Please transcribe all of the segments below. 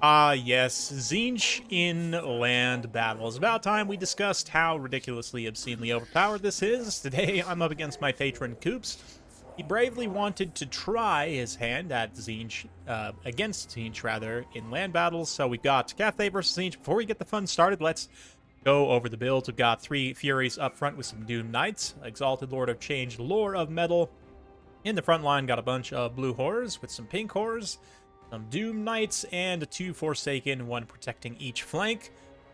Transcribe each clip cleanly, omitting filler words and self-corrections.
Ah, yes, Tzeentch in land battles. About time we discussed how ridiculously, obscenely overpowered this is. Today, I'm up against my patron Koops. He bravely wanted to try his hand at Tzeentch, against Tzeentch, rather, in land battles. So we've got Cathay versus Tzeentch. Before we get the fun started, let's go over the builds. We've got 3 Furies up front with some Doom Knights, Exalted Lord of Change, Lore of Metal. In the front line, got a bunch of blue horrors with some pink horrors, some Doom Knights, and 2 Forsaken, 1 protecting each flank.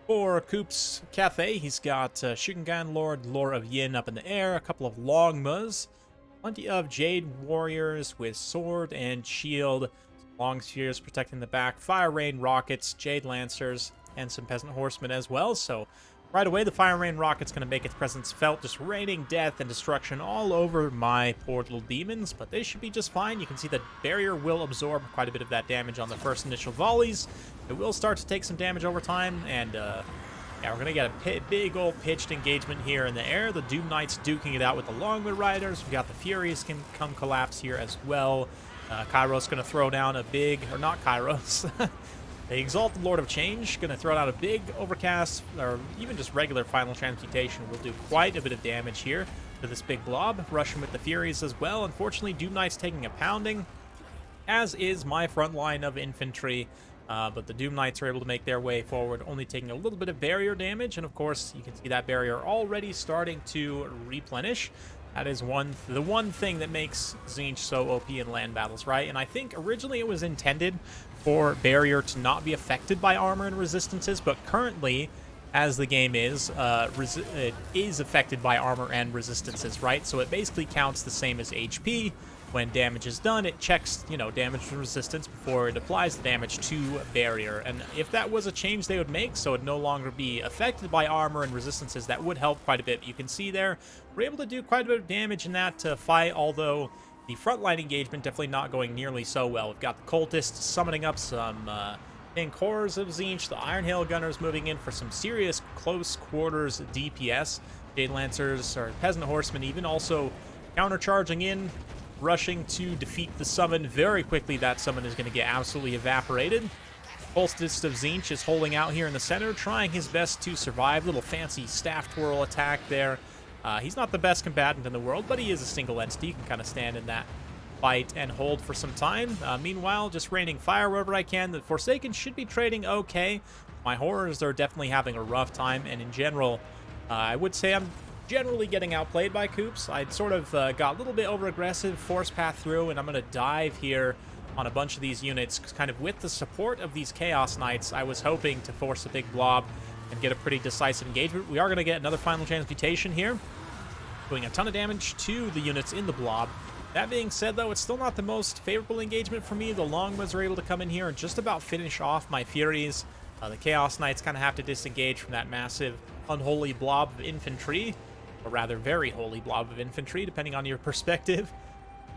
For Koops Cathay, he's got Shugengan Lord, Lore of Yin up in the air, a couple of Longmas, plenty of Jade Warriors with sword and shield, long spears protecting the back, Fire Rain Rockets, Jade Lancers, and some Peasant Horsemen as well. So right away, the Fire Rain Rocket's going to make its presence felt, just raining death and destruction all over my poor little demons, but they should be just fine. You can see the barrier will absorb quite a bit of that damage on the first initial volleys. It will start to take some damage over time, and yeah, we're going to get a big old pitched engagement here in the air. The Doom Knights duking it out with the Longwood Riders. We've got the Furies can come collapse here as well. Kairos going to throw down a big, or not Kairos, the Exalted Lord of Change, going to throw out a big Overcast, or even just regular Final Transmutation. Will do quite a bit of damage here to this big blob. Rushing with the Furies as well. Unfortunately, Doom Knight's taking a pounding, as is my front line of infantry. But the Doom Knights are able to make their way forward, only taking a little bit of barrier damage. And of course, you can see that barrier already starting to replenish. That is the one thing that makes Tzeentch so OP in land battles, right? And I think originally it was intended for barrier to not be affected by armor and resistances, but currently, as the game is, it is affected by armor and resistances, right? So it basically counts the same as HP. When damage is done, it checks, damage and resistance before it applies the damage to barrier. And if that was a change they would make, so it'd no longer be affected by armor and resistances, that would help quite a bit. You can see there, we're able to do quite a bit of damage in that fight, although the frontline engagement definitely not going nearly so well. We've got the Cultists summoning up some pink horrors of Tzeentch, the Iron Hail Gunners moving in for some serious close quarters DPS, Jade Lancers, or Peasant Horsemen even also countercharging in, rushing to defeat the summon. Very quickly, that summon is going to get absolutely evaporated. Cultist of Tzeentch is holding out here in the center, trying his best to survive. Little fancy staff twirl attack there. He's not the best combatant in the world, but he is a single entity. He can kind of stand in that fight and hold for some time. Meanwhile, just raining fire wherever I can. The Forsaken should be trading okay. My horrors are definitely having a rough time, and in general, I would say I'm generally getting outplayed by Koops. I'd sort of got a little bit over-aggressive, force path through, and I'm going to dive here on a bunch of these units, kind of with the support of these Chaos Knights. I was hoping to force a big blob and get a pretty decisive engagement. We are going to get another Final Transmutation here, doing a ton of damage to the units in the blob. That being said, though, it's still not the most favorable engagement for me. The Longmas are able to come in here and just about finish off my Furies. The Chaos Knights kind of have to disengage from that massive, unholy blob of infantry, or rather very holy blob of infantry, depending on your perspective.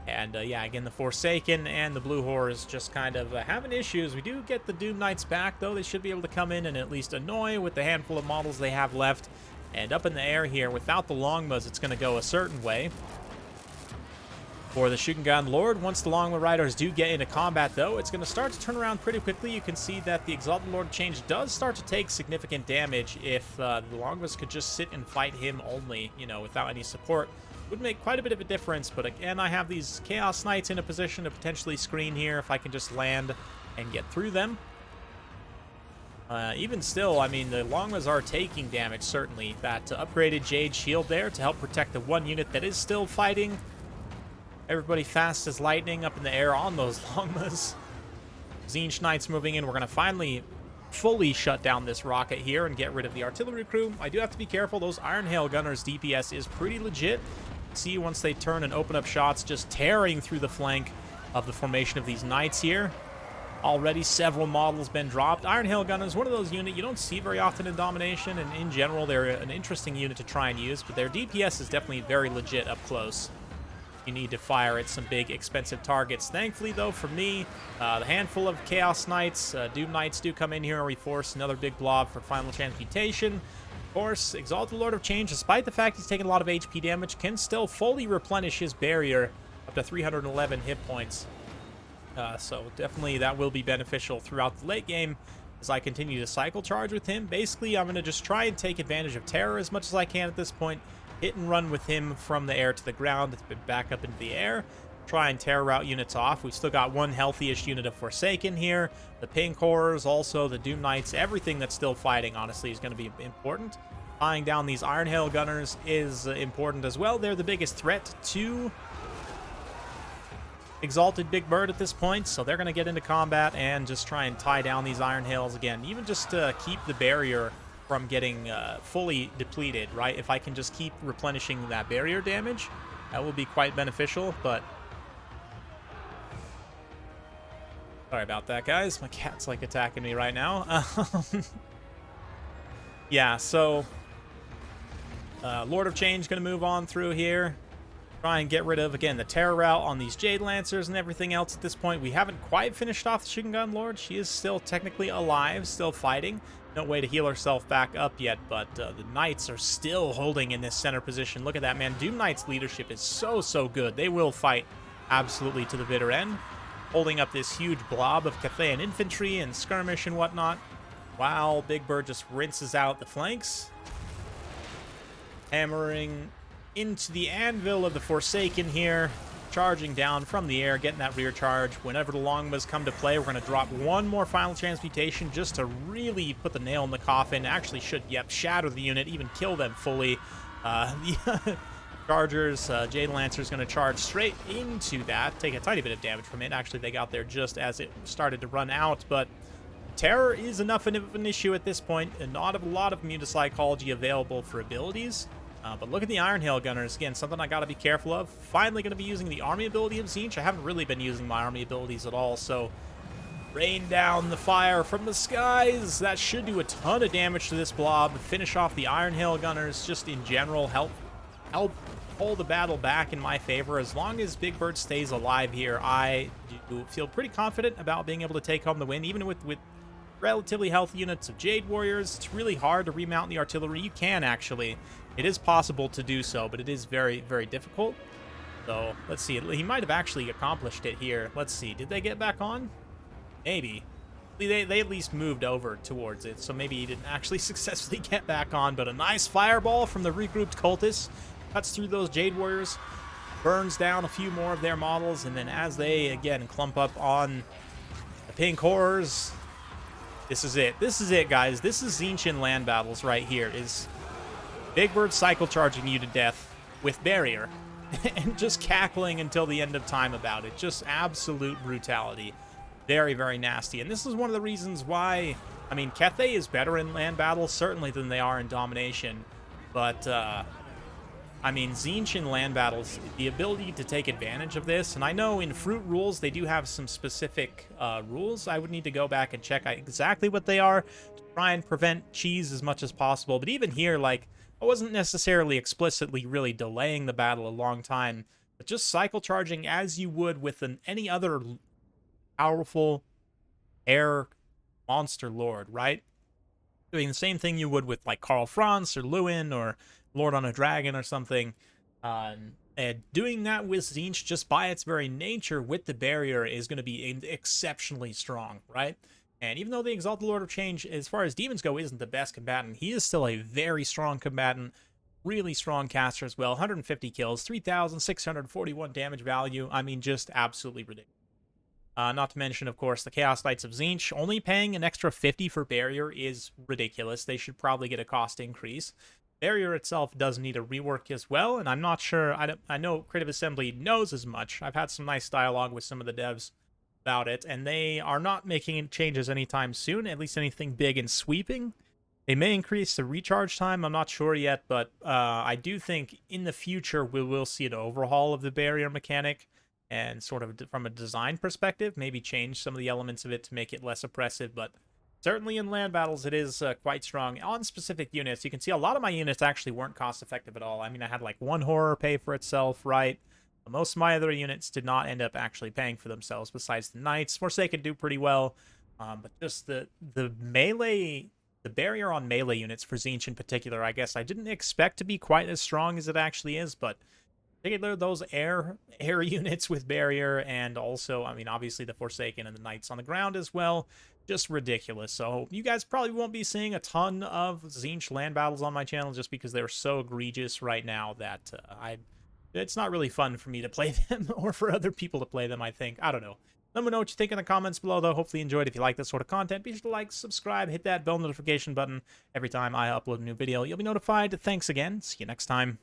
And yeah, again, the Forsaken and the Blue Horrors just kind of having issues. We do get the Doom Knights back, though. They should be able to come in and at least annoy with the handful of models they have left. And up in the air here, without the Longmas, it's going to go a certain way for the Shugengan Lord. Once the Longwood Riders do get into combat, though, it's going to start to turn around pretty quickly. You can see that the Exalted Lord of Change does start to take significant damage. If the Longmas could just sit and fight him only, without any support, would make quite a bit of a difference. But again, I have these Chaos Knights in a position to potentially screen here if I can just land and get through them. Even still, I mean, the Longmas are taking damage, certainly. That upgraded Jade Shield there to help protect the one unit that is still fighting. Everybody fast as lightning up in the air on those Longmas. Tzeentch Knights moving in. We're going to finally fully shut down this rocket here and get rid of the artillery crew. I do have to be careful. Those Iron Hail Gunners DPS is pretty legit. See, once they turn and open up shots, just tearing through the flank of the formation of these Knights here. Already several models been dropped. Iron Hail Gunner is one of those units you don't see very often in Domination, and in general, they're an interesting unit to try and use, but their DPS is definitely very legit up close. You need to fire at some big, expensive targets. Thankfully, though, for me, the handful of Chaos Knights, Doom Knights do come in here and reforce another big blob for Final Transmutation. Of course, Exalted Lord of Change, despite the fact he's taking a lot of HP damage, can still fully replenish his barrier up to 311 hit points. So definitely that will be beneficial throughout the late game as I continue to cycle charge with him. Basically, I'm going to just try and take advantage of terror as much as I can at this point. Hit and run with him from the air to the ground, back up into the air. Try and terror route units off. We've still got one healthy-ish unit of Forsaken here. The Pink Horrors, also the Doom Knights, everything that's still fighting, honestly, is going to be important. Tying down these Iron Hail Gunners is important as well. They're the biggest threat to Exalted Big Bird at this point, so they're going to get into combat and just try and tie down these Iron Hails again, even just to keep the barrier from getting fully depleted, right? If I can just keep replenishing that barrier damage, that will be quite beneficial, but sorry about that, guys. My cat's, like, attacking me right now. Yeah, so Lord of Change going to move on through here. Try and get rid of, again, the terror route on these Jade Lancers and everything else at this point. We haven't quite finished off the Shugengun Lord. She is still technically alive, still fighting. No way to heal herself back up yet, but the Knights are still holding in this center position. Look at that, man. Doom Knight's leadership is so good. They will fight absolutely to the bitter end, holding up this huge blob of Cathay and infantry and skirmish and whatnot, while Big Bird just rinses out the flanks, hammering into the anvil of the Forsaken here, charging down from the air, getting that rear charge. Whenever the Longmas come to play, we're going to drop one more final transmutation just to really put the nail in the coffin. Actually should, shatter the unit, even kill them fully. The Chargers, Jade Lancer's going to charge straight into that, take a tiny bit of damage from it. Actually, they got there just as it started to run out, but terror is enough of an issue at this point, and not a lot of Immunopsychology available for abilities. But look at the Iron Hail Gunners. Again, something I got to be careful of. Finally going to be using the army ability of Tzeentch. I haven't really been using my army abilities at all, so rain down the fire from the skies. That should do a ton of damage to this blob. Finish off the Iron Hail Gunners, just in general. Help hold the battle back in my favor. As long as Big Bird stays alive here, I do feel pretty confident about being able to take home the win, even with relatively healthy units of Jade Warriors. It's really hard to remount the artillery. You can, actually. It is possible to do so, but it is very difficult. So, let's see. He might have actually accomplished it here. Let's see. Did they get back on? Maybe. They at least moved over towards it, so maybe he didn't actually successfully get back on, but a nice fireball from the regrouped cultists. Cuts through those Jade Warriors, burns down a few more of their models, and then as they, again, clump up on the Pink Horrors, this is it. This is it, guys. This is Tzeentch in land battles right here. Is Big Bird cycle charging you to death with barrier and just cackling until the end of time about it. Just absolute brutality. Very nasty. And this is one of the reasons why, I mean, Cathay is better in land battles, certainly, than they are in domination. But, I mean, Tzeentch in land battles, the ability to take advantage of this, and I know in fruit rules they do have some specific rules. I would need to go back and check exactly what they are to try and prevent cheese as much as possible. But even here, like, I wasn't necessarily explicitly really delaying the battle a long time, but just cycle charging as you would with any other powerful air monster lord, right? Doing the same thing you would with, like, Karl Franz or Lewin or Lord on a Dragon or something. And doing that with Tzeentch, just by its very nature with the barrier, is going to be exceptionally strong, right? And even though the Exalted Lord of Change, as far as demons go, isn't the best combatant, he is still a very strong combatant, really strong caster as well. 150 kills, 3,641 damage value. I mean, just absolutely ridiculous. Not to mention, of course, the Chaos Knights of Tzeentch. Only paying an extra 50 for barrier is ridiculous. They should probably get a cost increase. Barrier itself does need a rework as well, and I'm not sure. I know Creative Assembly knows as much. I've had some nice dialogue with some of the devs about it, and they are not making changes anytime soon, at least anything big and sweeping. They may increase the recharge time, I'm not sure yet, but I do think in the future we will see an overhaul of the barrier mechanic, and sort of from a design perspective, maybe change some of the elements of it to make it less oppressive, but certainly in land battles it is quite strong. On specific units, you can see a lot of my units actually weren't cost effective at all. I mean, I had like one horror pay for itself, right? Most of my other units did not end up actually paying for themselves, besides the Knights. Forsaken do pretty well, but just the melee, the barrier on melee units for Tzeentch in particular, I guess I didn't expect to be quite as strong as it actually is, but particularly those air units with barrier, and also, I mean, obviously the Forsaken and the Knights on the ground as well. Just ridiculous. So you guys probably won't be seeing a ton of Tzeentch land battles on my channel just because they're so egregious right now that it's not really fun for me to play them or for other people to play them, I think. I don't know. Let me know what you think in the comments below, though. Hopefully you enjoyed. If you like this sort of content, be sure to like, subscribe, hit that bell notification button. Every time I upload a new video, you'll be notified. Thanks again. See you next time.